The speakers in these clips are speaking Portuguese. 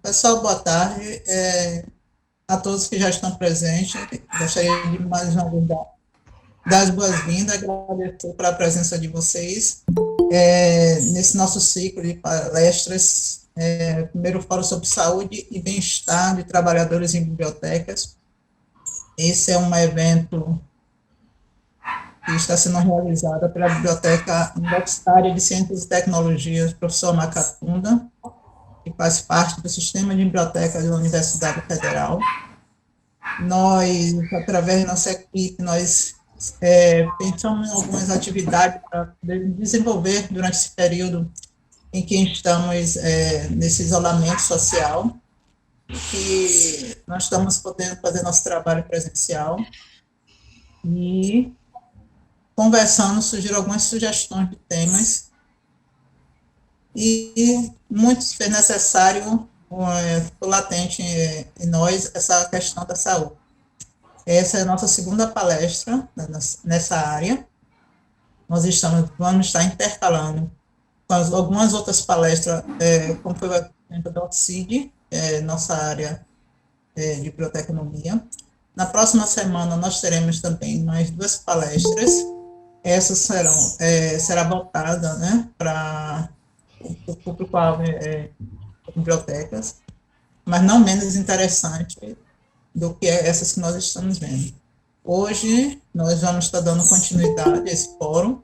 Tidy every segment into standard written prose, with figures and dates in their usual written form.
Pessoal, boa tarde. A todos que já estão presentes. Gostaria de mais uma vez dar as boas-vindas, agradecer pela presença de vocês nesse nosso ciclo de palestras, primeiro Fórum sobre Saúde e Bem-Estar de Trabalhadores em Bibliotecas. Esse é um evento que está sendo realizado pela Biblioteca Universitária de Ciências e Tecnologias, professor Macapunda, que faz parte do Sistema de Bibliotecas da Universidade Federal. Nós, através da nossa equipe, pensamos em algumas atividades para desenvolver durante esse período em que estamos nesse isolamento social, que nós estamos podendo fazer nosso trabalho presencial e conversando, surgiram algumas sugestões de temas e muito foi necessário, foi latente em nós essa questão da saúde. Essa é a nossa segunda palestra nessa área. Nós vamos estar intercalando com algumas outras palestras, como foi a do OCID, nossa área de biblioteconomia. Na próxima semana, nós teremos também mais 2 palestras. Essas será voltada, né, para o público-alvo bibliotecas, mas não menos interessante do que essas que nós estamos vendo. Hoje, nós vamos estar dando continuidade a esse fórum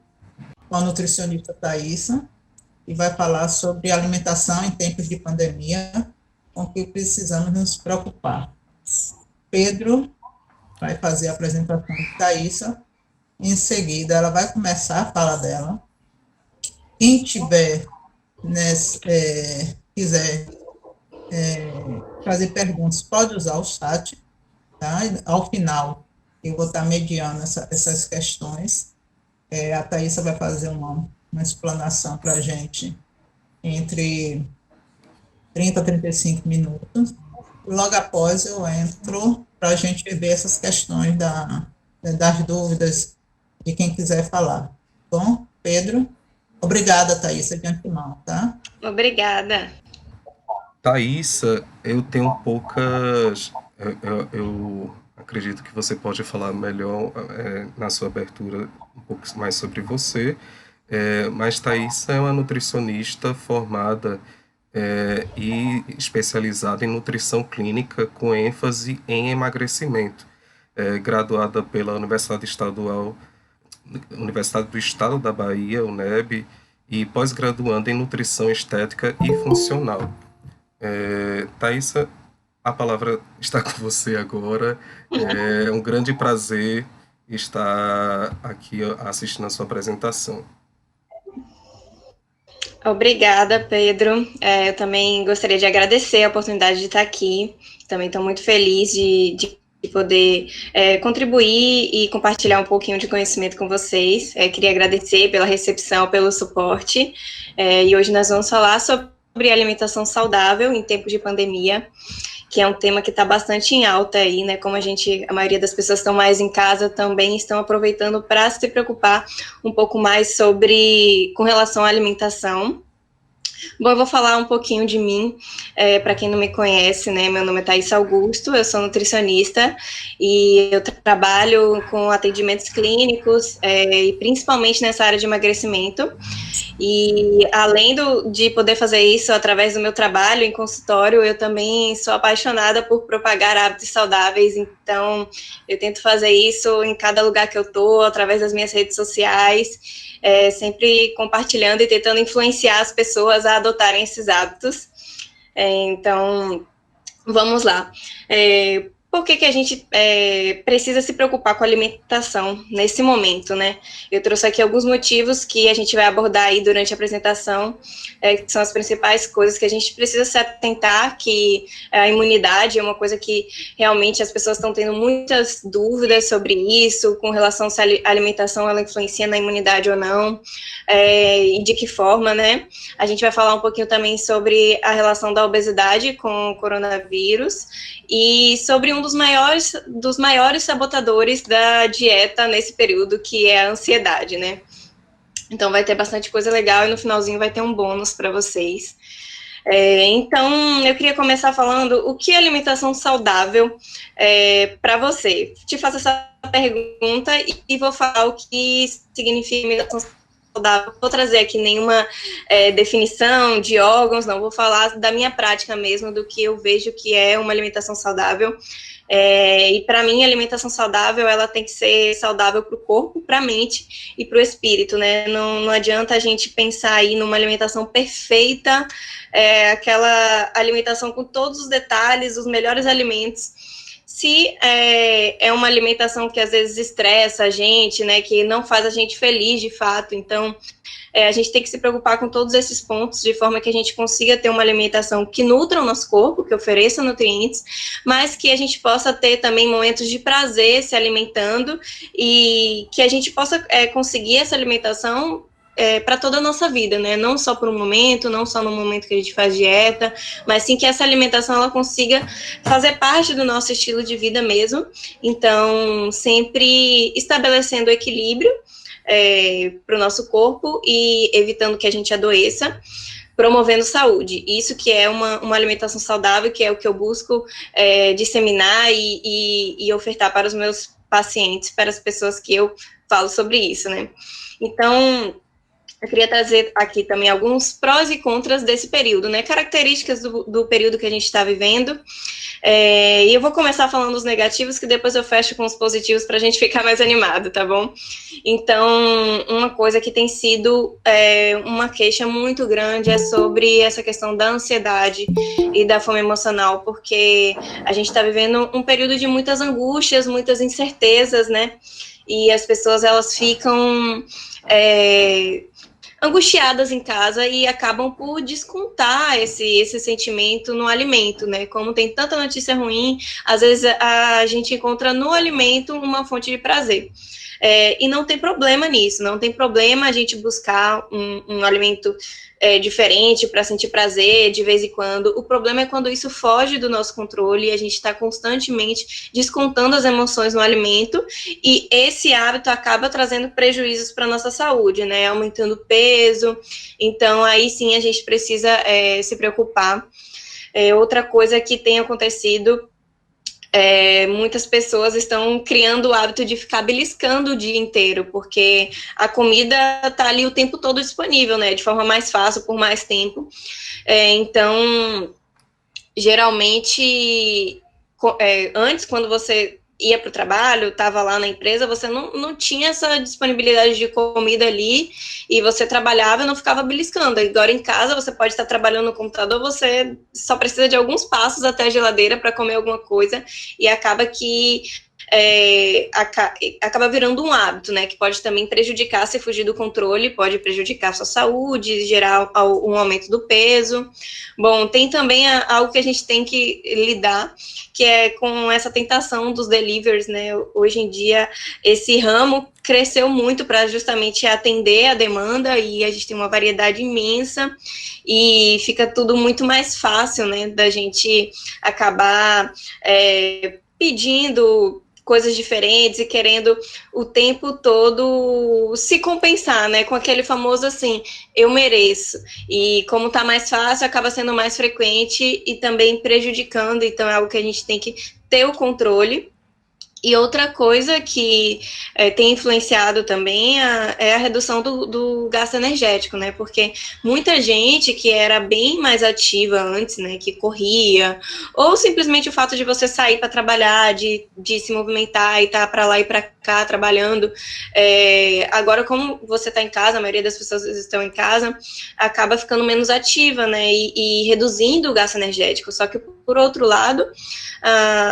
com a nutricionista Thaisa, que vai falar sobre alimentação em tempos de pandemia, com que precisamos nos preocupar. Pedro vai fazer a apresentação de Thaisa, em seguida ela vai começar a fala dela. Quem tiver, quiser fazer perguntas, pode usar o chat, tá? Ao final, eu vou estar mediando essas questões. A Thaisa vai fazer uma explanação para a gente entre 30 a 35 minutos. Logo após, eu entro para a gente ver essas questões das dúvidas de quem quiser falar. Bom, Pedro? Obrigada, Thaisa, de antemão, tá? Obrigada. Thaisa, eu tenho poucas... Eu acredito que você pode falar melhor na sua abertura um pouco mais sobre você, mas Thaisa é uma nutricionista formada e especializada em nutrição clínica com ênfase em emagrecimento, graduada pela Universidade do Estado da Bahia, UNEB, e pós-graduando em nutrição estética e funcional. Thaisa, a palavra está com você agora. É um grande prazer estar aqui assistindo a sua apresentação. Obrigada, Pedro. Eu também gostaria de agradecer a oportunidade de estar aqui. Também estou muito feliz de poder contribuir e compartilhar um pouquinho de conhecimento com vocês. Queria agradecer pela recepção, pelo suporte. E hoje nós vamos falar sobre alimentação saudável em tempos de pandemia, que é um tema que está bastante em alta aí, né? Como a maioria das pessoas estão mais em casa, também estão aproveitando para se preocupar um pouco mais com relação à alimentação. Bom, eu vou falar um pouquinho de mim, para quem não me conhece, né? Meu nome é Thaisa Augusto, eu sou nutricionista e eu trabalho com atendimentos clínicos, e principalmente nessa área de emagrecimento. E além de poder fazer isso através do meu trabalho em consultório, eu também sou apaixonada por propagar hábitos saudáveis, então eu tento fazer isso em cada lugar que eu estou, através das minhas redes sociais, sempre compartilhando e tentando influenciar as pessoas a adotarem esses hábitos. Então, vamos lá. Por que a gente precisa se preocupar com a alimentação nesse momento, né? Eu trouxe aqui alguns motivos que a gente vai abordar aí durante a apresentação, que são as principais coisas que a gente precisa se atentar, que a imunidade é uma coisa que realmente as pessoas estão tendo muitas dúvidas sobre isso, com relação se a alimentação ela influencia na imunidade ou não, e de que forma, né? A gente vai falar um pouquinho também sobre a relação da obesidade com o coronavírus e sobre um dos maiores sabotadores da dieta nesse período, que é a ansiedade, né? Então vai ter bastante coisa legal e no finalzinho vai ter um bônus para vocês. Então, eu queria começar falando o que é alimentação saudável para você. Te faço essa pergunta e vou falar o que significa alimentação saudável. Não vou trazer aqui nenhuma definição de órgãos, não. Vou falar da minha prática mesmo, do que eu vejo que é uma alimentação saudável. E para mim, a alimentação saudável, ela tem que ser saudável para o corpo, para a mente e para o espírito, né? Não adianta a gente pensar aí numa alimentação perfeita, aquela alimentação com todos os detalhes, os melhores alimentos, se é uma alimentação que às vezes estressa a gente, né? Que não faz a gente feliz de fato. Então, a gente tem que se preocupar com todos esses pontos, de forma que a gente consiga ter uma alimentação que nutra o nosso corpo, que ofereça nutrientes, mas que a gente possa ter também momentos de prazer se alimentando e que a gente possa conseguir essa alimentação para toda a nossa vida, né? Não só por um momento, não só no momento que a gente faz dieta, mas sim que essa alimentação ela consiga fazer parte do nosso estilo de vida mesmo. Então, sempre estabelecendo equilíbrio para o nosso corpo e evitando que a gente adoeça, promovendo saúde. Isso que é uma alimentação saudável, que é o que eu busco disseminar e ofertar para os meus pacientes, para as pessoas que eu falo sobre isso, né? Então, eu queria trazer aqui também alguns prós e contras desse período, né? Características do período que a gente está vivendo. E eu vou começar falando os negativos, que depois eu fecho com os positivos para a gente ficar mais animado, tá bom? Então, uma coisa que tem sido uma queixa muito grande é sobre essa questão da ansiedade e da fome emocional, porque a gente está vivendo um período de muitas angústias, muitas incertezas, né? E as pessoas, elas ficam angustiadas em casa e acabam por descontar esse sentimento no alimento, né? Como tem tanta notícia ruim, às vezes a gente encontra no alimento uma fonte de prazer. E não tem problema nisso, não tem problema a gente buscar um alimento diferente para sentir prazer de vez em quando. O problema é quando isso foge do nosso controle e a gente está constantemente descontando as emoções no alimento, e esse hábito acaba trazendo prejuízos para a nossa saúde, né? Aumentando o peso. Então, aí sim a gente precisa se preocupar. Outra coisa que tem acontecido, muitas pessoas estão criando o hábito de ficar beliscando o dia inteiro, porque a comida está ali o tempo todo disponível, né? De forma mais fácil, por mais tempo. Então, geralmente, antes, quando você ia para o trabalho, estava lá na empresa, você não tinha essa disponibilidade de comida ali, e você trabalhava e não ficava beliscando. Agora em casa você pode estar trabalhando no computador, você só precisa de alguns passos até a geladeira para comer alguma coisa, e acaba que acaba virando um hábito, né, que pode também prejudicar, se fugir do controle, pode prejudicar a sua saúde, gerar um aumento do peso. Bom, tem também algo que a gente tem que lidar, que é com essa tentação dos deliveries, né? Hoje em dia, esse ramo cresceu muito para justamente atender a demanda, e a gente tem uma variedade imensa, e fica tudo muito mais fácil, né, da gente acabar pedindo coisas diferentes e querendo o tempo todo se compensar, né, com aquele famoso assim, eu mereço. E como tá mais fácil, acaba sendo mais frequente e também prejudicando. Então é algo que a gente tem que ter o controle. E outra coisa que tem influenciado também é a redução do gasto energético, né? Porque muita gente que era bem mais ativa antes, né? Que corria, ou simplesmente o fato de você sair para trabalhar, de se movimentar e estar para lá e para cá trabalhando. Agora, como você está em casa, a maioria das pessoas estão em casa, acaba ficando menos ativa, né? E reduzindo o gasto energético. Só que, por outro lado,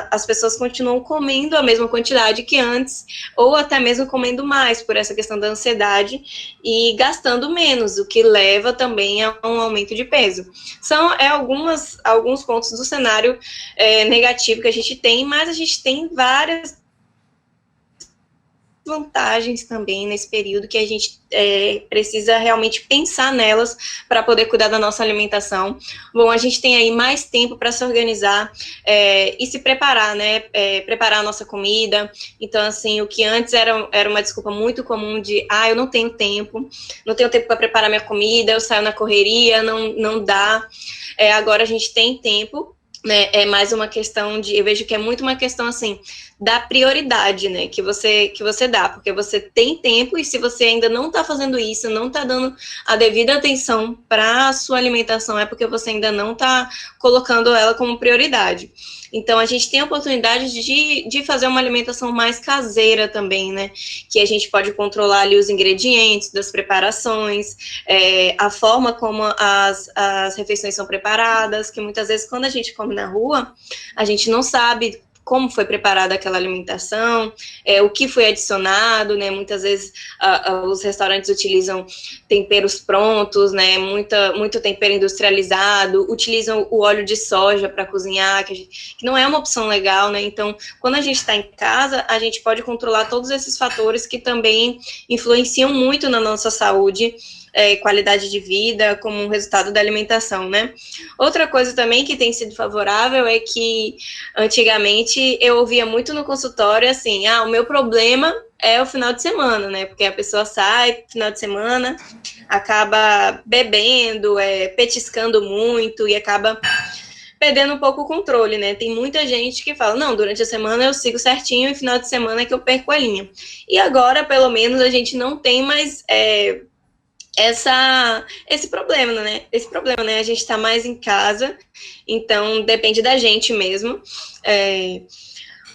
as pessoas continuam comendo a mesma quantidade que antes, ou até mesmo comendo mais, por essa questão da ansiedade, e gastando menos, o que leva também a um aumento de peso. São alguns pontos do cenário negativo que a gente tem, mas a gente tem várias vantagens também nesse período que a gente precisa realmente pensar nelas para poder cuidar da nossa alimentação. Bom, a gente tem aí mais tempo para se organizar e se preparar, né? Preparar a nossa comida. Então, assim, o que antes era uma desculpa muito comum de, eu não tenho tempo para preparar minha comida, eu saio na correria, não dá. agora a gente tem tempo, né, é mais uma questão de, eu vejo que é muito uma questão, assim, da prioridade, né, que você dá, porque você tem tempo e se você ainda não está fazendo isso, não está dando a devida atenção para a sua alimentação, é porque você ainda não está colocando ela como prioridade. Então, a gente tem a oportunidade de fazer uma alimentação mais caseira também, né, que a gente pode controlar ali os ingredientes das preparações, a forma como as refeições são preparadas, que muitas vezes quando a gente come na rua, a gente não sabe como foi preparada aquela alimentação, o que foi adicionado, né, muitas vezes os restaurantes utilizam temperos prontos, né, muito tempero industrializado, utilizam o óleo de soja para cozinhar, que não é uma opção legal, né, então, quando a gente está em casa, a gente pode controlar todos esses fatores que também influenciam muito na nossa saúde, qualidade de vida, como um resultado da alimentação, né. Outra coisa também que tem sido favorável é que, antigamente, eu ouvia muito no consultório, assim, o meu problema é o final de semana, né, porque a pessoa sai final de semana, acaba bebendo, petiscando muito e acaba perdendo um pouco o controle, né, tem muita gente que fala, não, durante a semana eu sigo certinho e final de semana é que eu perco a linha. E agora, pelo menos, a gente não tem mais esse problema, né? A gente está mais em casa, então depende da gente mesmo.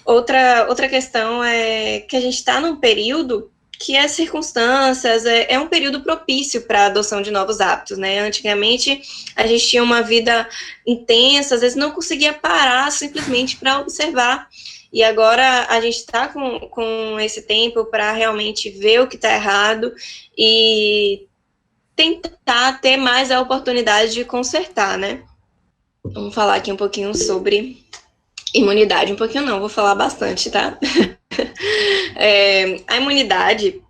Outra questão é que a gente está num período que as circunstâncias é um período propício para a adoção de novos hábitos, né? Antigamente a gente tinha uma vida intensa, às vezes não conseguia parar simplesmente para observar. E agora a gente está com esse tempo para realmente ver o que está errado e tentar ter mais a oportunidade de consertar, né? Vamos falar aqui um pouquinho sobre imunidade. Um pouquinho não, vou falar bastante, tá? A imunidade,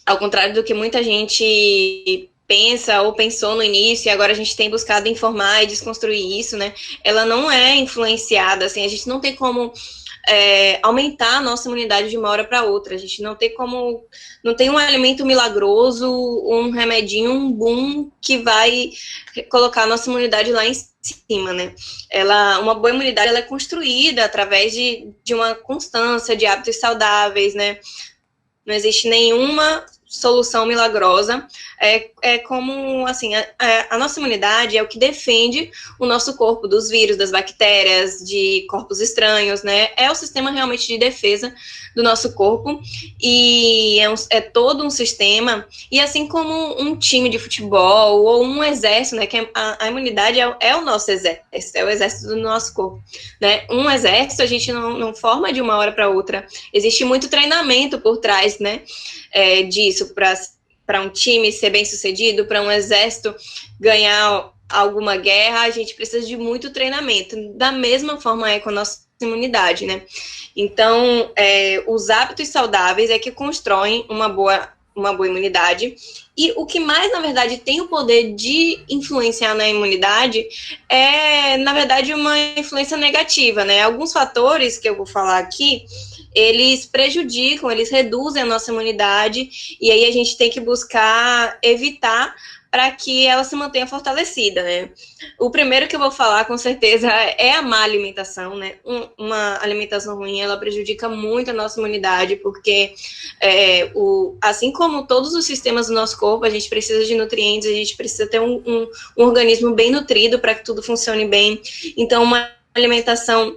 ao contrário do que muita gente pensa ou pensou no início, e agora a gente tem buscado informar e desconstruir isso, né? Ela não é influenciada, assim, a gente não tem como aumentar a nossa imunidade de uma hora para outra. A gente não tem como, não tem um alimento milagroso, um remedinho, um boom que vai colocar a nossa imunidade lá em cima, né? Uma boa imunidade ela é construída através de uma constância, de hábitos saudáveis, né? Não existe nenhuma solução milagrosa, como, assim, a nossa imunidade é o que defende o nosso corpo dos vírus, das bactérias, de corpos estranhos, né, é o sistema realmente de defesa do nosso corpo, e é todo um sistema, e assim como um time de futebol, ou um exército, né, que a imunidade é o nosso exército, é o exército do nosso corpo, né, um exército a gente não forma de uma hora para outra, existe muito treinamento por trás, né, disso, para um time ser bem sucedido, para um exército ganhar alguma guerra, a gente precisa de muito treinamento. Da mesma forma é com a nossa imunidade, né? Então, os hábitos saudáveis é que constroem uma boa imunidade, e o que mais, na verdade, tem o poder de influenciar na imunidade é, na verdade, uma influência negativa, né? Alguns fatores que eu vou falar aqui, eles prejudicam, eles reduzem a nossa imunidade, e aí a gente tem que buscar evitar para que ela se mantenha fortalecida, né? O primeiro que eu vou falar, com certeza, é a má alimentação, né? Uma alimentação ruim, ela prejudica muito a nossa imunidade, porque assim como todos os sistemas do nosso corpo, a gente precisa de nutrientes, a gente precisa ter um organismo bem nutrido para que tudo funcione bem. Então, uma alimentação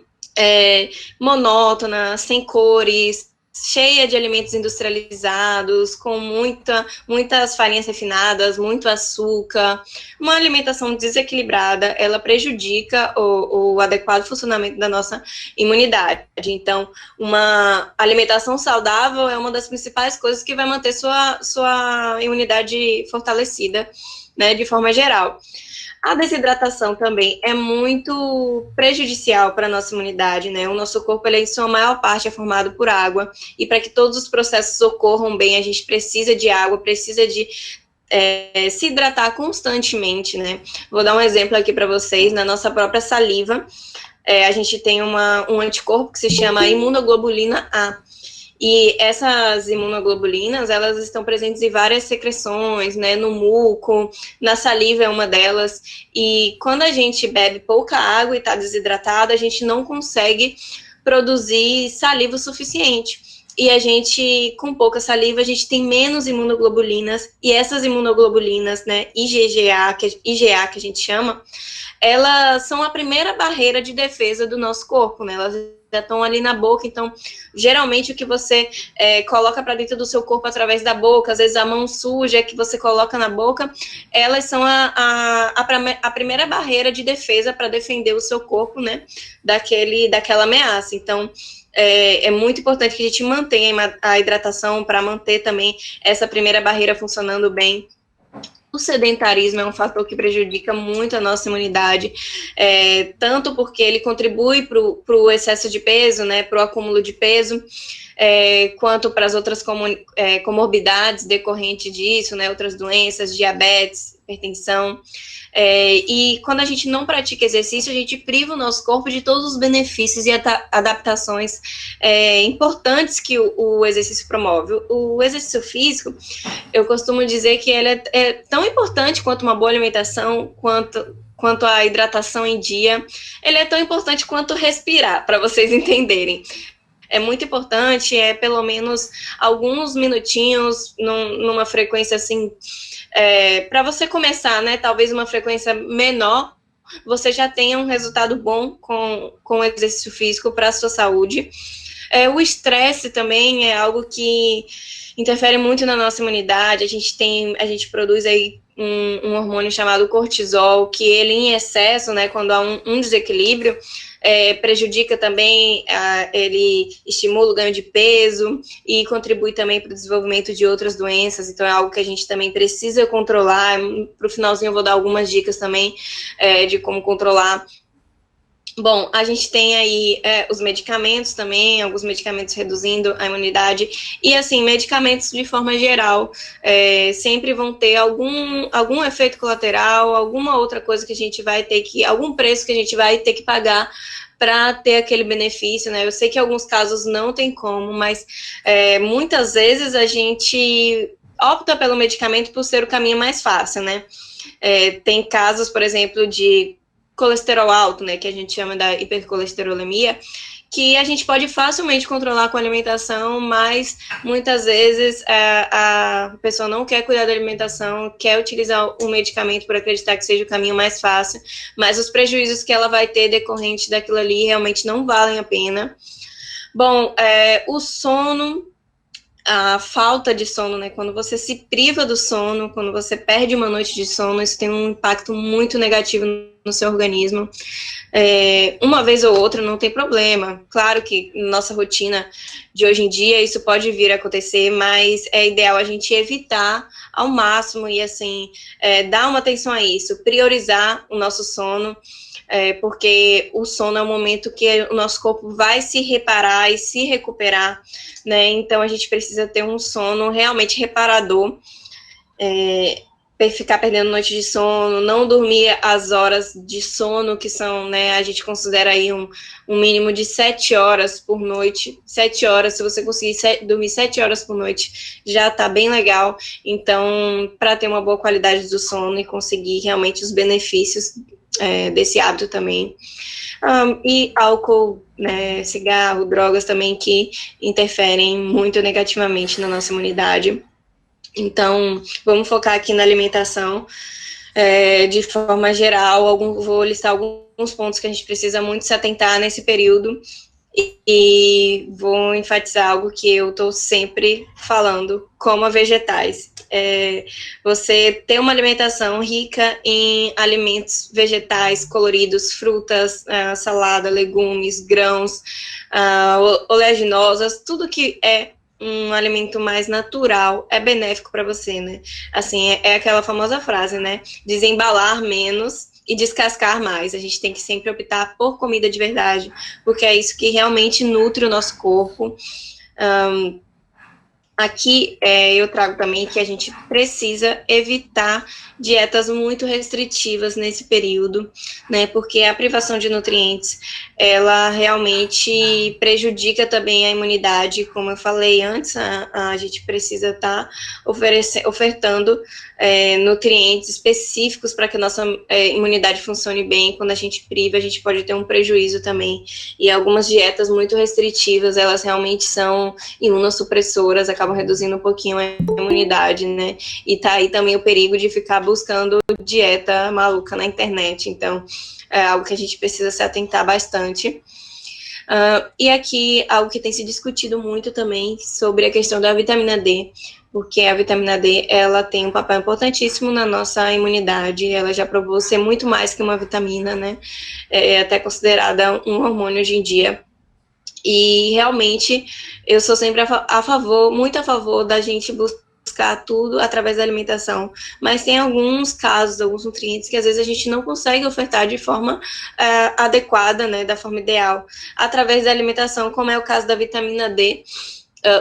monótona, sem cores, cheia de alimentos industrializados, com muitas farinhas refinadas, muito açúcar, uma alimentação desequilibrada, ela prejudica o adequado funcionamento da nossa imunidade. Então, uma alimentação saudável é uma das principais coisas que vai manter sua imunidade fortalecida, né, de forma geral. A desidratação também é muito prejudicial para a nossa imunidade, né? O nosso corpo, ele, em sua maior parte, é formado por água, e para que todos os processos ocorram bem, a gente precisa de água, precisa de se hidratar constantemente, né? Vou dar um exemplo aqui para vocês. Na nossa própria saliva, a gente tem um anticorpo que se chama imunoglobulina A. E essas imunoglobulinas, elas estão presentes em várias secreções, né, no muco, na saliva é uma delas, e quando a gente bebe pouca água e está desidratado, a gente não consegue produzir saliva o suficiente. E a gente, com pouca saliva, a gente tem menos imunoglobulinas, e essas imunoglobulinas, né, IgA, que a gente chama, elas são a primeira barreira de defesa do nosso corpo, né? Elas já estão ali na boca, então, geralmente, o que você coloca para dentro do seu corpo através da boca, às vezes a mão suja que você coloca na boca, elas são a primeira barreira de defesa para defender o seu corpo, né, daquela ameaça. Então, é muito importante que a gente mantenha a hidratação para manter também essa primeira barreira funcionando bem. O sedentarismo é um fator que prejudica muito a nossa imunidade, tanto porque ele contribui para o excesso de peso, né, para o acúmulo de peso, quanto para as outras comorbidades decorrentes disso, né, outras doenças, diabetes, hipertensão. E quando a gente não pratica exercício, a gente priva o nosso corpo de todos os benefícios e adaptações importantes que o exercício promove. O exercício físico, eu costumo dizer que ele é tão importante quanto uma boa alimentação, quanto a hidratação em dia. Ele é tão importante quanto respirar, para vocês entenderem. É muito importante, pelo menos alguns minutinhos, numa frequência assim, para você começar, né, talvez uma frequência menor, você já tenha um resultado bom com o exercício físico para a sua saúde. O estresse também é algo que interfere muito na nossa imunidade. A gente produz aí um hormônio chamado cortisol, que ele em excesso, né, quando há um desequilíbrio, prejudica também, ele estimula o ganho de peso e contribui também para o desenvolvimento de outras doenças. Então é algo que a gente também precisa controlar. Para o finalzinho eu vou dar algumas dicas também de como controlar. Bom, a gente tem aí os medicamentos também, alguns medicamentos reduzindo a imunidade, e assim, medicamentos de forma geral sempre vão ter algum efeito colateral, alguma outra coisa que a gente vai ter algum preço que a gente vai ter que pagar para ter aquele benefício, né? Eu sei que em alguns casos não tem como, mas muitas vezes a gente opta pelo medicamento por ser o caminho mais fácil, né? Tem casos, por exemplo, de colesterol alto, né, que a gente chama da hipercolesterolemia, que a gente pode facilmente controlar com a alimentação, mas muitas vezes a pessoa não quer cuidar da alimentação, quer utilizar o medicamento por acreditar que seja o caminho mais fácil, mas os prejuízos que ela vai ter decorrente daquilo ali realmente não valem a pena. Bom, o sono, a falta de sono, né? Quando você se priva do sono, quando você perde uma noite de sono, isso tem um impacto muito negativo no seu organismo. Uma vez ou outra não tem problema. Claro que na nossa rotina de hoje em dia isso pode vir a acontecer, mas é ideal a gente evitar ao máximo e assim dar uma atenção a isso, priorizar o nosso sono. Porque o sono é o momento que o nosso corpo vai se reparar e se recuperar, né? Então a gente precisa ter um sono realmente reparador, ficar perdendo noite de sono, não dormir as horas de sono que são, né? A gente considera aí um mínimo de 7 horas por noite. 7 horas, se você conseguir dormir 7 horas por noite, já tá bem legal. Então, para ter uma boa qualidade do sono e conseguir realmente os benefícios desse hábito também. E álcool, né, cigarro, drogas também que interferem muito negativamente na nossa imunidade. Então, vamos focar aqui na alimentação de forma geral. Vou listar alguns pontos que a gente precisa muito se atentar nesse período e vou enfatizar algo que eu estou sempre falando, coma vegetais. Você ter uma alimentação rica em alimentos vegetais coloridos, frutas, salada, legumes, grãos, oleaginosas, tudo que é um alimento mais natural é benéfico para você, né? Assim, é aquela famosa frase, né? Desembalar menos e descascar mais. A gente tem que sempre optar por comida de verdade, porque é isso que realmente nutre o nosso corpo. Aqui eu trago também que a gente precisa evitar dietas muito restritivas nesse período, né? Porque a privação de nutrientes, ela realmente prejudica também a imunidade, como eu falei antes, a gente precisa estar ofertando nutrientes específicos para que a nossa imunidade funcione bem. Quando a gente priva, a gente pode ter um prejuízo também. E algumas dietas muito restritivas, elas realmente são imunossupressoras, acabam reduzindo um pouquinho a imunidade, né? E tá aí também o perigo de ficar buscando dieta maluca na internet. Então, é algo que a gente precisa se atentar bastante. E aqui, algo que tem se discutido muito também sobre a questão da vitamina D, porque a vitamina D, ela tem um papel importantíssimo na nossa imunidade, ela já provou ser muito mais que uma vitamina, né? É até considerada um hormônio hoje em dia. E realmente eu sou sempre a favor, muito a favor da gente buscar tudo através da alimentação, mas tem alguns casos, alguns nutrientes que às vezes a gente não consegue ofertar de forma adequada, né, da forma ideal, através da alimentação, como é o caso da vitamina D.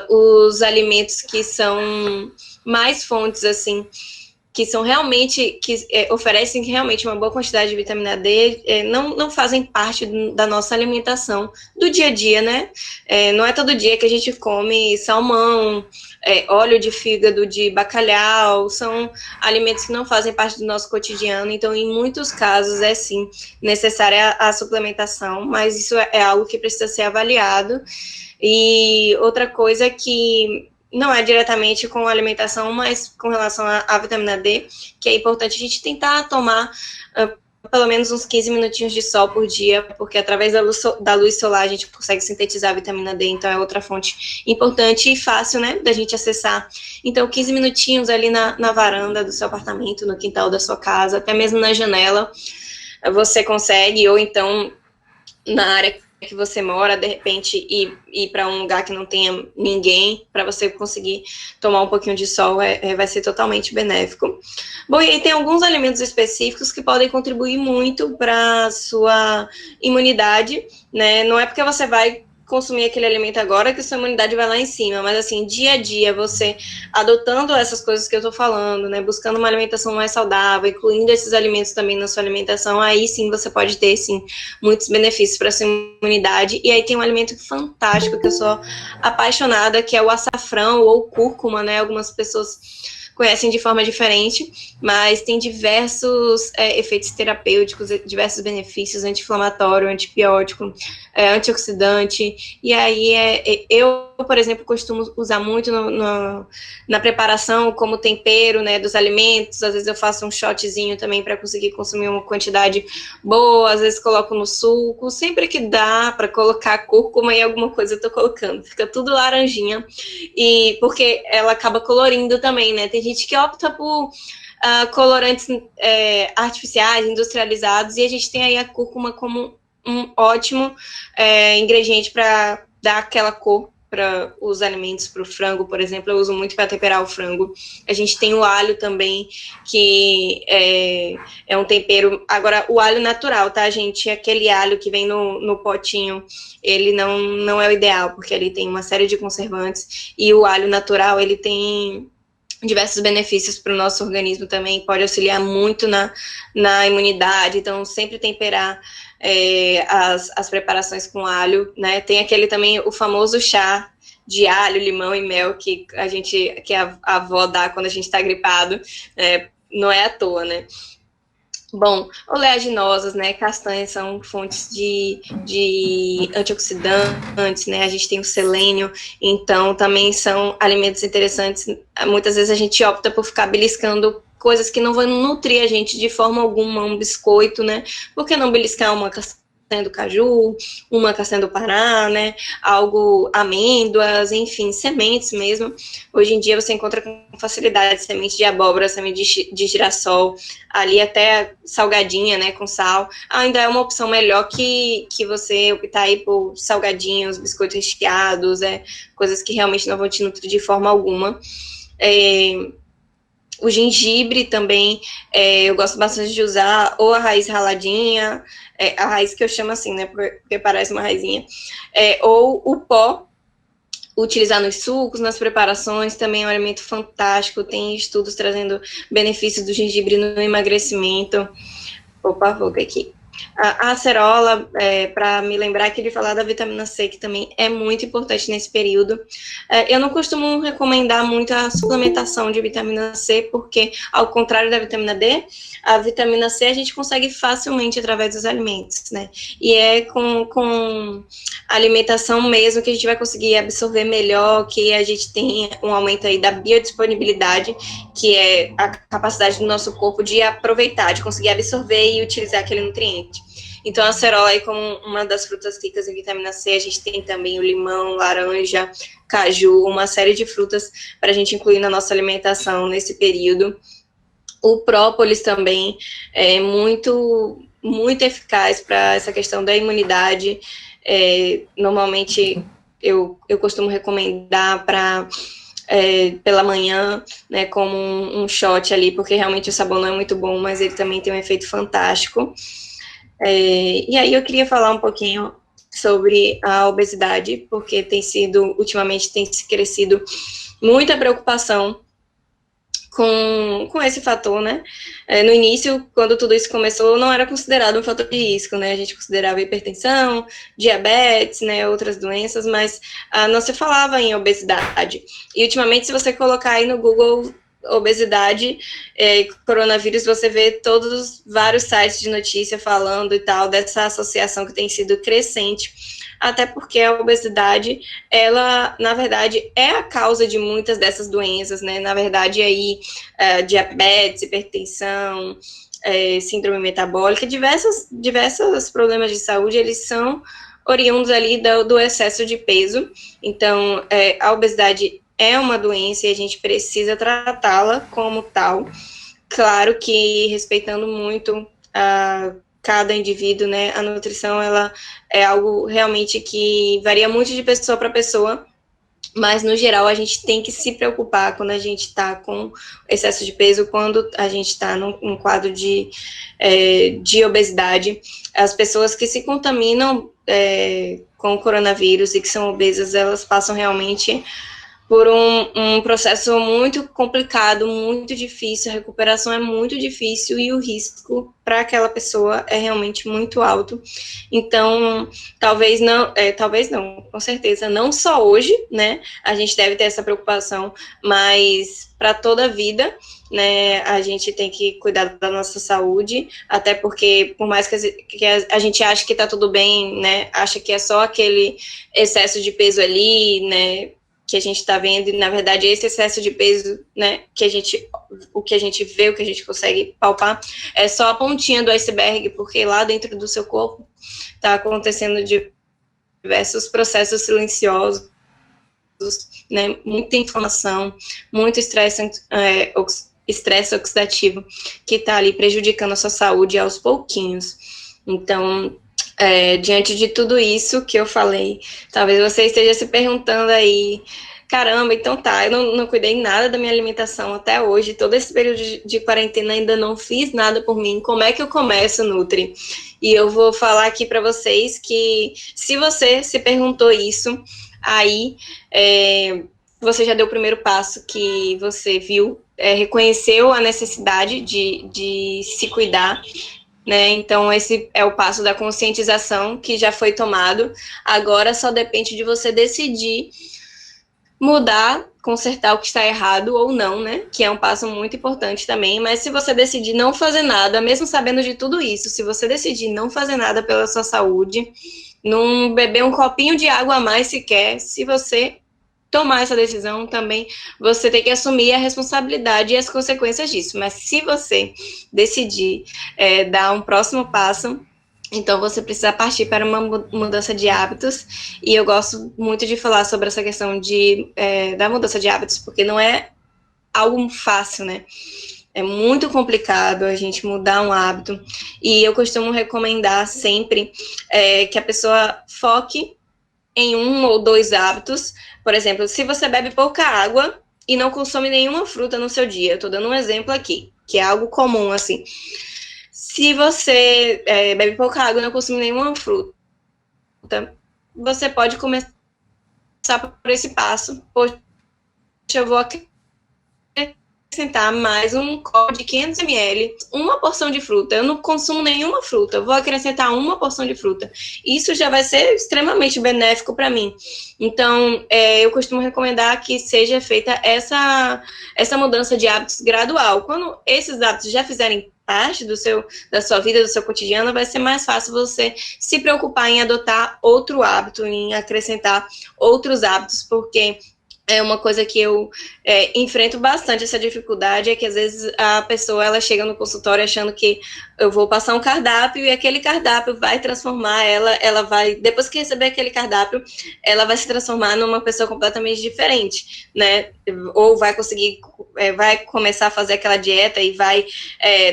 Os alimentos que são mais fontes, assim, que são realmente, que oferecem realmente uma boa quantidade de vitamina D, não fazem parte da nossa alimentação do dia a dia, né? Não é todo dia que a gente come salmão, óleo de fígado de bacalhau, são alimentos que não fazem parte do nosso cotidiano, então em muitos casos é sim necessária a suplementação, mas isso é algo que precisa ser avaliado. E outra coisa que não é diretamente com a alimentação, mas com relação à vitamina D, que é importante a gente tentar tomar pelo menos uns 15 minutinhos de sol por dia, porque através da luz solar a gente consegue sintetizar a vitamina D, então é outra fonte importante e fácil, né, da gente acessar. Então, 15 minutinhos ali na varanda do seu apartamento, no quintal da sua casa, até mesmo na janela, você consegue, ou então na área que você mora, de repente ir para um lugar que não tenha ninguém, para você conseguir tomar um pouquinho de sol, vai ser totalmente benéfico. Bom, e aí tem alguns alimentos específicos que podem contribuir muito para a sua imunidade, né? Não é porque você vai consumir aquele alimento agora que sua imunidade vai lá em cima, mas assim, dia a dia, você adotando essas coisas que eu tô falando, né, buscando uma alimentação mais saudável, incluindo esses alimentos também na sua alimentação, aí sim você pode ter, sim, muitos benefícios para sua imunidade. E aí tem um alimento fantástico que eu sou apaixonada, que é o açafrão ou cúrcuma, né, algumas pessoas conhecem de forma diferente, mas tem diversos efeitos terapêuticos, diversos benefícios, anti-inflamatório, antibiótico, antioxidante, e aí eu, por exemplo, costumo usar muito na preparação como tempero, né, dos alimentos, às vezes eu faço um shotzinho também para conseguir consumir uma quantidade boa, às vezes coloco no suco, sempre que dá para colocar cúrcuma em alguma coisa eu tô colocando, fica tudo laranjinha, e porque ela acaba colorindo também, né, tem gente que opta por colorantes artificiais, industrializados, e a gente tem aí a cúrcuma como um ótimo ingrediente para dar aquela cor para os alimentos, para o frango, por exemplo, eu uso muito para temperar o frango. A gente tem o alho também, que é um tempero, agora o alho natural, tá, gente? Aquele alho que vem no potinho, ele não é o ideal, porque ele tem uma série de conservantes, e o alho natural, ele tem diversos benefícios para o nosso organismo também, pode auxiliar muito na imunidade, então sempre temperar as preparações com alho, né? Tem aquele também, o famoso chá de alho, limão e mel que a avó dá quando a gente está gripado, não é à toa, né? Bom, oleaginosas, né, castanhas são fontes de antioxidantes, né, a gente tem o selênio, então também são alimentos interessantes. Muitas vezes a gente opta por ficar beliscando coisas que não vão nutrir a gente de forma alguma, um biscoito, né, por que não beliscar uma castanha do caju, uma castanha do Pará, né, amêndoas, enfim, sementes mesmo. Hoje em dia você encontra com facilidade semente de abóbora, semente de girassol, ali até salgadinha, né, com sal, ainda é uma opção melhor que você optar aí por salgadinhos, biscoitos recheados, coisas que realmente não vão te nutrir de forma alguma. O gengibre também, eu gosto bastante de usar ou a raiz raladinha, a raiz que eu chamo assim, né, porque parece uma raizinha, ou o pó utilizar nos sucos, nas preparações, também é um alimento fantástico, tem estudos trazendo benefícios do gengibre no emagrecimento. Opa, vou aqui. A acerola, para me lembrar aqui de falar da vitamina C, que também é muito importante nesse período. Eu não costumo recomendar muito a suplementação de vitamina C, porque, ao contrário da vitamina D, a vitamina C a gente consegue facilmente através dos alimentos, né? E é com a alimentação mesmo que a gente vai conseguir absorver melhor, que a gente tem um aumento aí da biodisponibilidade, que é a capacidade do nosso corpo de aproveitar, de conseguir absorver e utilizar aquele nutriente. Então, a acerola aí como uma das frutas ricas em vitamina C, a gente tem também o limão, laranja, caju, uma série de frutas para a gente incluir na nossa alimentação nesse período. O própolis também é muito, muito eficaz para essa questão da imunidade. Normalmente, eu costumo recomendar para pela manhã, né, como um shot ali, porque realmente o sabor não é muito bom, mas ele também tem um efeito fantástico. E aí eu queria falar um pouquinho sobre a obesidade, porque ultimamente tem crescido muita preocupação com esse fator, né? No início, quando tudo isso começou, não era considerado um fator de risco, né? A gente considerava hipertensão, diabetes, né? Outras doenças, mas não se falava em obesidade. E ultimamente, se você colocar aí no Google obesidade, coronavírus, você vê todos os vários sites de notícia falando e tal, dessa associação que tem sido crescente, até porque a obesidade, ela, na verdade, é a causa de muitas dessas doenças, né? Na verdade, aí, diabetes, hipertensão, síndrome metabólica, diversos problemas de saúde, eles são oriundos ali do excesso de peso. Então, a obesidade é uma doença e a gente precisa tratá-la como tal. Claro que respeitando muito cada indivíduo, né? A nutrição, ela é algo realmente que varia muito de pessoa para pessoa, mas no geral a gente tem que se preocupar quando a gente está com excesso de peso, quando a gente está num quadro de obesidade. As pessoas que se contaminam com o coronavírus e que são obesas, elas passam realmente por um processo muito complicado, muito difícil, a recuperação é muito difícil e o risco para aquela pessoa é realmente muito alto. Então, talvez não, com certeza, não só hoje, né, a gente deve ter essa preocupação, mas para toda a vida, né, a gente tem que cuidar da nossa saúde, até porque, por mais que a gente ache que está tudo bem, né, acha que é só aquele excesso de peso ali, né, que a gente está vendo, e na verdade esse excesso de peso, né, o que a gente vê, o que a gente consegue palpar, é só a pontinha do iceberg, porque lá dentro do seu corpo está acontecendo diversos processos silenciosos, né, muita inflamação, muito estresse oxidativo, que está ali prejudicando a sua saúde aos pouquinhos. Então, diante de tudo isso que eu falei, talvez você esteja se perguntando aí, caramba, então tá, eu não cuidei nada da minha alimentação até hoje, todo esse período de quarentena ainda não fiz nada por mim, como é que eu começo, Nutri? E eu vou falar aqui para vocês que se você se perguntou isso, aí você já deu o primeiro passo, que você viu, reconheceu a necessidade de se cuidar, né? Então, esse é o passo da conscientização que já foi tomado. Agora só depende de você decidir mudar, consertar o que está errado ou não, né? Que é um passo muito importante também. Mas se você decidir não fazer nada, mesmo sabendo de tudo isso, se você decidir não fazer nada pela sua saúde, não beber um copinho de água a mais sequer, se você tomar essa decisão também, você tem que assumir a responsabilidade e as consequências disso. Mas se você decidir dar um próximo passo, então você precisa partir para uma mudança de hábitos. E eu gosto muito de falar sobre essa questão da mudança de hábitos, porque não é algo fácil, né? É muito complicado a gente mudar um hábito. E eu costumo recomendar sempre que a pessoa foque em 1 ou 2 hábitos. Por exemplo, se você bebe pouca água e não consome nenhuma fruta no seu dia, eu tô dando um exemplo aqui, que é algo comum, assim. Se você bebe pouca água e não consome nenhuma fruta, você pode começar por esse passo, poxa, eu vou acrescentar mais um copo de 500 ml, uma porção de fruta. Eu não consumo nenhuma fruta, eu vou acrescentar uma porção de fruta. Isso já vai ser extremamente benéfico para mim. Então, eu costumo recomendar que seja feita essa mudança de hábitos gradual. Quando esses hábitos já fizerem parte da sua vida, do seu cotidiano, vai ser mais fácil você se preocupar em adotar outro hábito, em acrescentar outros hábitos, porque é uma coisa que eu enfrento bastante, essa dificuldade, é que às vezes a pessoa ela chega no consultório achando que eu vou passar um cardápio e aquele cardápio vai transformar ela vai, depois que receber aquele cardápio, ela vai se transformar numa pessoa completamente diferente, né? Ou vai conseguir, vai começar a fazer aquela dieta e vai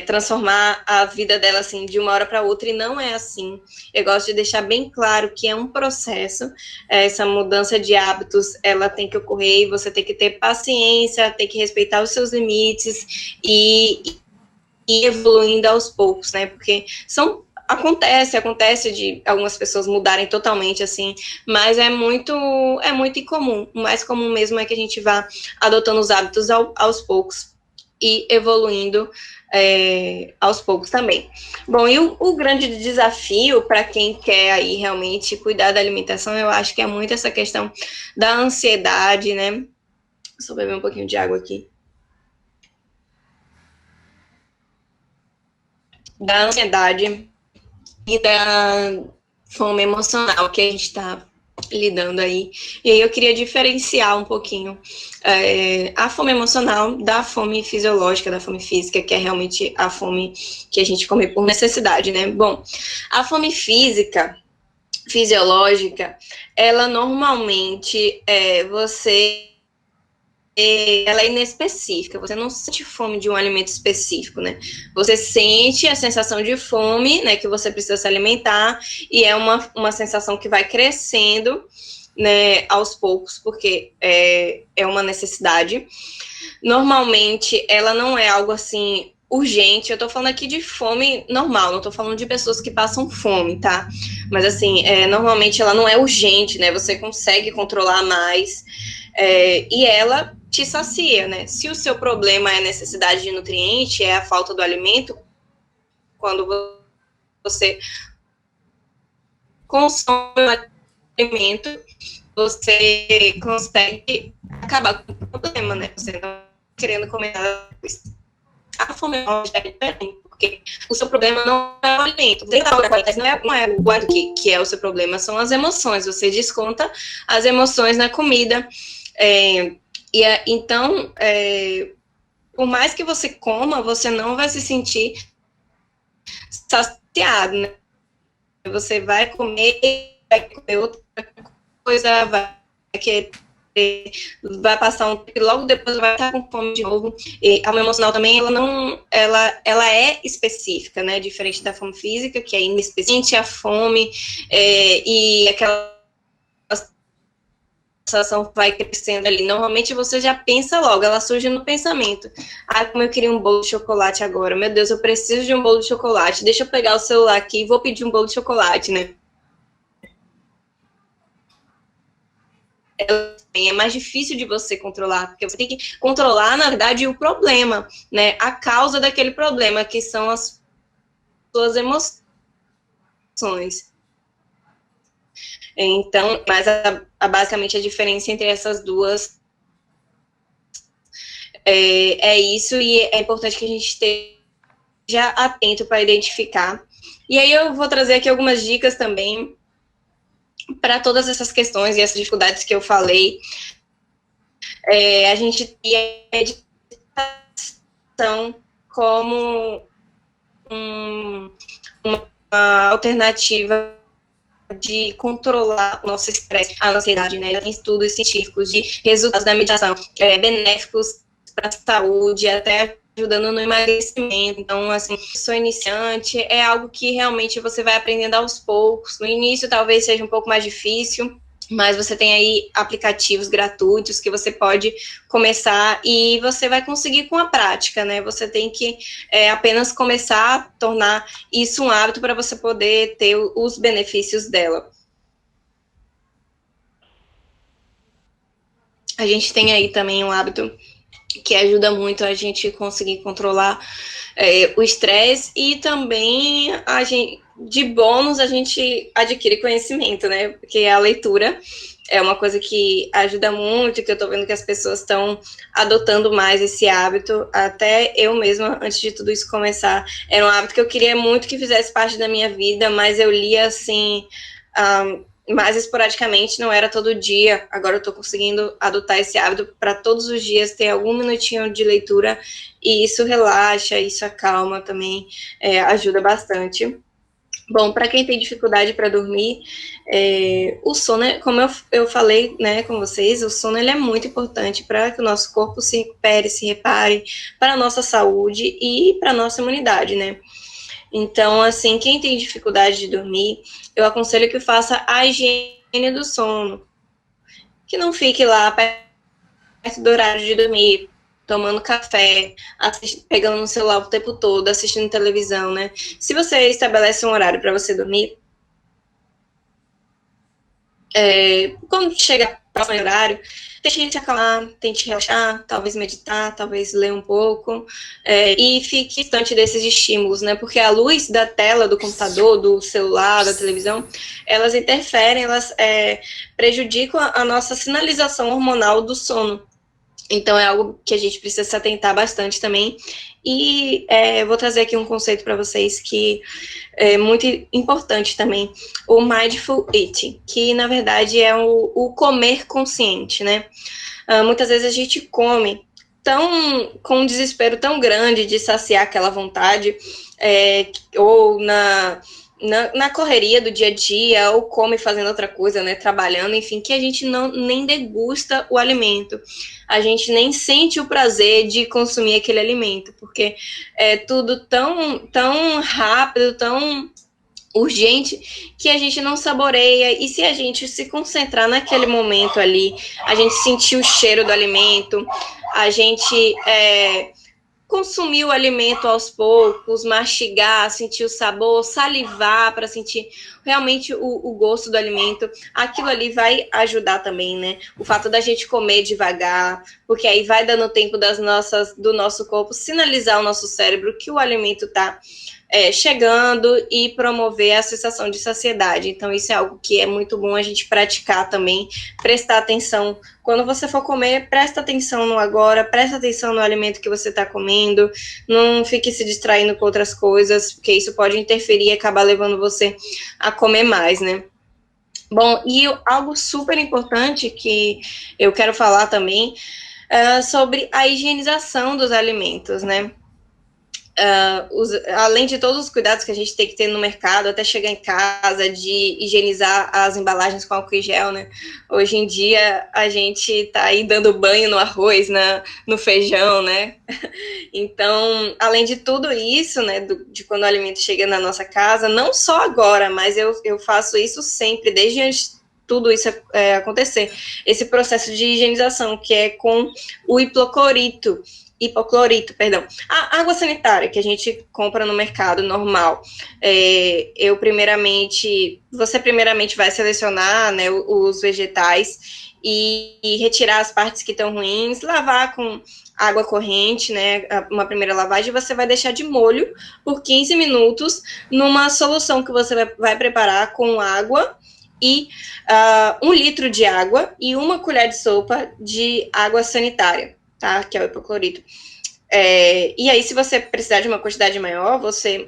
transformar a vida dela assim de uma hora para outra, e não é assim. Eu gosto de deixar bem claro que é um processo, essa mudança de hábitos, ela tem que ocorrer e você tem que ter paciência, tem que respeitar os seus limites e evoluindo aos poucos, né? Porque acontece de algumas pessoas mudarem totalmente, assim, mas é muito incomum. O mais comum mesmo é que a gente vá adotando os hábitos aos poucos e evoluindo aos poucos também. Bom, e o grande desafio para quem quer aí realmente cuidar da alimentação, eu acho que é muito essa questão da ansiedade, né? Só beber um pouquinho de água aqui. Da ansiedade e da fome emocional que a gente está lidando aí. E aí eu queria diferenciar um pouquinho a fome emocional da fome fisiológica, da fome física, que é realmente a fome que a gente come por necessidade, né? Bom, a fome fisiológica, ela normalmente ela é inespecífica, você não sente fome de um alimento específico, né? Você sente a sensação de fome, né, que você precisa se alimentar, e é uma sensação que vai crescendo, né, aos poucos, porque é uma necessidade. Normalmente, ela não é algo assim urgente, eu tô falando aqui de fome normal, não tô falando de pessoas que passam fome, tá? Mas assim, normalmente ela não é urgente, né? Você consegue controlar mais, e ela te sacia, né? Se o seu problema é a necessidade de nutriente, é a falta do alimento, quando você consome o alimento, você consegue acabar com o problema, né? Você não querendo comer nada. A fome é diferente, porque o seu problema não é o alimento. Não é o guarda que é o seu problema, são as emoções. Você desconta as emoções na comida. Então, por mais que você coma, você não vai se sentir saciado, né? Você vai comer outra coisa, vai passar um tempo e logo depois vai estar com fome de novo. E a fome emocional também, ela é específica, né? Diferente da fome física, que é inespecífica, a fome e aquela sensação vai crescendo ali. Normalmente você já pensa logo, ela surge no pensamento. Ah, como eu queria um bolo de chocolate agora. Meu Deus, eu preciso de um bolo de chocolate. Deixa eu pegar o celular aqui e vou pedir um bolo de chocolate, né? É mais difícil de você controlar, porque você tem que controlar, na verdade, o problema, né? A causa daquele problema, que são as suas emoções. Então, mas basicamente a diferença entre essas duas é isso, e é importante que a gente esteja atento para identificar. E aí eu vou trazer aqui algumas dicas também para todas essas questões e essas dificuldades que eu falei. A gente tem a meditação como uma alternativa de controlar o nosso estresse, a ansiedade, né? Tem estudos científicos de resultados da meditação benéficos para a saúde, até ajudando no emagrecimento. Então, assim, sou iniciante, é algo que realmente você vai aprendendo aos poucos. No início, talvez seja um pouco mais difícil, mas você tem aí aplicativos gratuitos que você pode começar e você vai conseguir com a prática, né? Você tem que apenas começar a tornar isso um hábito para você poder ter os benefícios dela. a gente tem aí também um hábito que ajuda muito a gente conseguir controlar o estresse, e também de bônus a gente adquire conhecimento, né? Porque a leitura é uma coisa que ajuda muito, que eu tô vendo que as pessoas estão adotando mais esse hábito. Até eu mesma, antes de tudo isso começar, era um hábito que eu queria muito que fizesse parte da minha vida, mas eu lia assim, mais esporadicamente, não era todo dia. Agora eu tô conseguindo adotar esse hábito para todos os dias ter algum minutinho de leitura, e isso relaxa, isso acalma também, ajuda bastante. Bom, para quem tem dificuldade para dormir, o sono, como eu falei, né, com vocês, o sono ele é muito importante para que o nosso corpo se recupere, se repare, para a nossa saúde e para a nossa imunidade, né? Então, assim, quem tem dificuldade de dormir, eu aconselho que faça a higiene do sono, que não fique lá perto do horário de dormir, tomando café, pegando no celular o tempo todo, assistindo televisão, né? Se você estabelece um horário para você dormir, quando chega próximo horário, tente se acalmar, tente relaxar, talvez meditar, talvez ler um pouco, e fique distante desses estímulos, né? Porque a luz da tela do computador, do celular, da televisão, elas interferem, elas prejudicam a nossa sinalização hormonal do sono. Então, é algo que a gente precisa se atentar bastante também. E vou trazer aqui um conceito para vocês que é muito importante também, o Mindful Eating, que, na verdade, é o comer consciente, né? Muitas vezes a gente come com um desespero tão grande de saciar aquela vontade, ou na correria do dia a dia, ou come fazendo outra coisa, né, trabalhando, enfim, que a gente nem degusta o alimento, a gente nem sente o prazer de consumir aquele alimento, porque é tudo tão rápido, tão urgente, que a gente não saboreia. E se a gente se concentrar naquele momento ali, a gente sentir o cheiro do alimento, a gente consumir o alimento aos poucos, mastigar, sentir o sabor, salivar para sentir realmente o gosto do alimento, aquilo ali vai ajudar também, né? O fato da gente comer devagar, porque aí vai dando tempo do nosso corpo sinalizar ao nosso cérebro que o alimento está chegando, e promover a sensação de saciedade. Então, isso é algo que é muito bom a gente praticar também, prestar atenção. Quando você for comer, presta atenção no agora, presta atenção no alimento que você está comendo, não fique se distraindo com outras coisas, porque isso pode interferir e acabar levando você a comer mais, né? Bom, e algo super importante que eu quero falar também sobre a higienização dos alimentos, né? Além de todos os cuidados que a gente tem que ter no mercado, até chegar em casa, de higienizar as embalagens com álcool e gel, né? Hoje em dia, a gente tá aí dando banho no arroz, no feijão, né? Então, além de tudo isso, né, de quando o alimento chega na nossa casa, não só agora, mas eu faço isso sempre, desde antes tudo isso acontecer, esse processo de higienização, que é com o hipoclorito, perdão. A água sanitária que a gente compra no mercado normal, você primeiramente vai selecionar, né, os vegetais e retirar as partes que estão ruins, lavar com água corrente, né, uma primeira lavagem, você vai deixar de molho por 15 minutos numa solução que você vai preparar com água e 1 litro de água e 1 colher de sopa de água sanitária, tá? Que é o hipoclorito. E aí, se você precisar de uma quantidade maior, você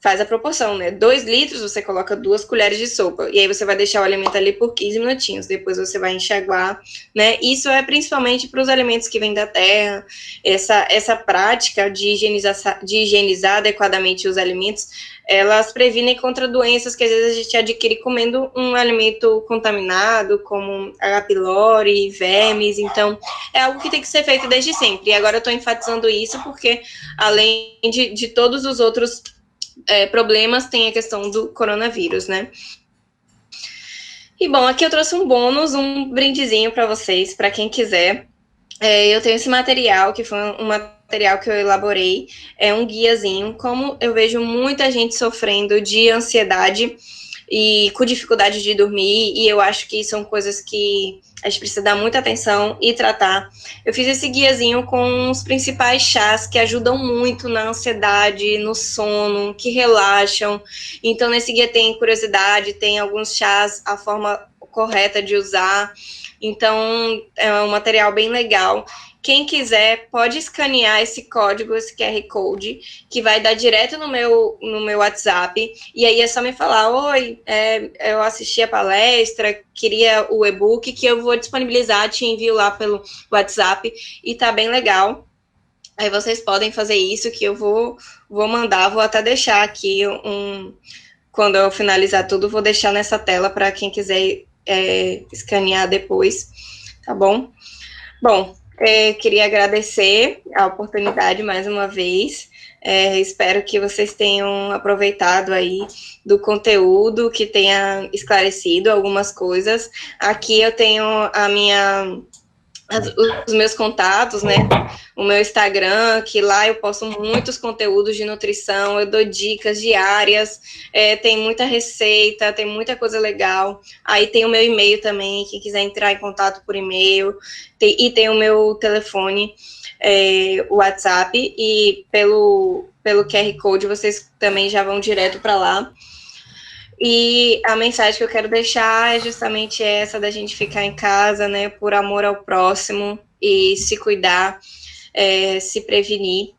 faz a proporção, né? 2 litros, você coloca 2 colheres de sopa. E aí você vai deixar o alimento ali por 15 minutinhos. Depois você vai enxaguar, né? Isso é principalmente para os alimentos que vêm da terra. Essa prática de higienizar adequadamente os alimentos, elas previnem contra doenças que às vezes a gente adquire comendo um alimento contaminado, como H. pylori, vermes. Então, é algo que tem que ser feito desde sempre. E agora eu estou enfatizando isso porque, além de todos os outros problemas, tem a questão do coronavírus, né? E, bom, aqui eu trouxe um bônus, um brindezinho para vocês, para quem quiser. Eu tenho esse material, que foi um material que eu elaborei, é um guiazinho, como eu vejo muita gente sofrendo de ansiedade e com dificuldade de dormir, e eu acho que são coisas que A gente precisa dar muita atenção e tratar. Eu fiz esse guiazinho com os principais chás que ajudam muito na ansiedade, no sono, que relaxam. Então, nesse guia tem curiosidade, tem alguns chás, a forma correta de usar. Então, é um material bem legal. Quem quiser pode escanear esse código, esse QR Code, que vai dar direto no meu WhatsApp, e aí é só me falar, oi, eu assisti a palestra, queria o e-book, que eu vou disponibilizar, te envio lá pelo WhatsApp, e tá bem legal. Aí vocês podem fazer isso, que eu vou mandar, vou até deixar aqui quando eu finalizar tudo, vou deixar nessa tela para quem quiser escanear depois, tá bom? Bom, queria agradecer a oportunidade mais uma vez. Espero que vocês tenham aproveitado aí do conteúdo, que tenha esclarecido algumas coisas. Aqui eu tenho os meus contatos, né? O meu Instagram, que lá eu posto muitos conteúdos de nutrição, eu dou dicas diárias, tem muita receita, tem muita coisa legal. Aí tem o meu e-mail também, quem quiser entrar em contato por e-mail, e tem o meu telefone, o WhatsApp, e pelo QR Code vocês também já vão direto para lá. E a mensagem que eu quero deixar é justamente essa, da gente ficar em casa, né, por amor ao próximo, e se cuidar, se prevenir.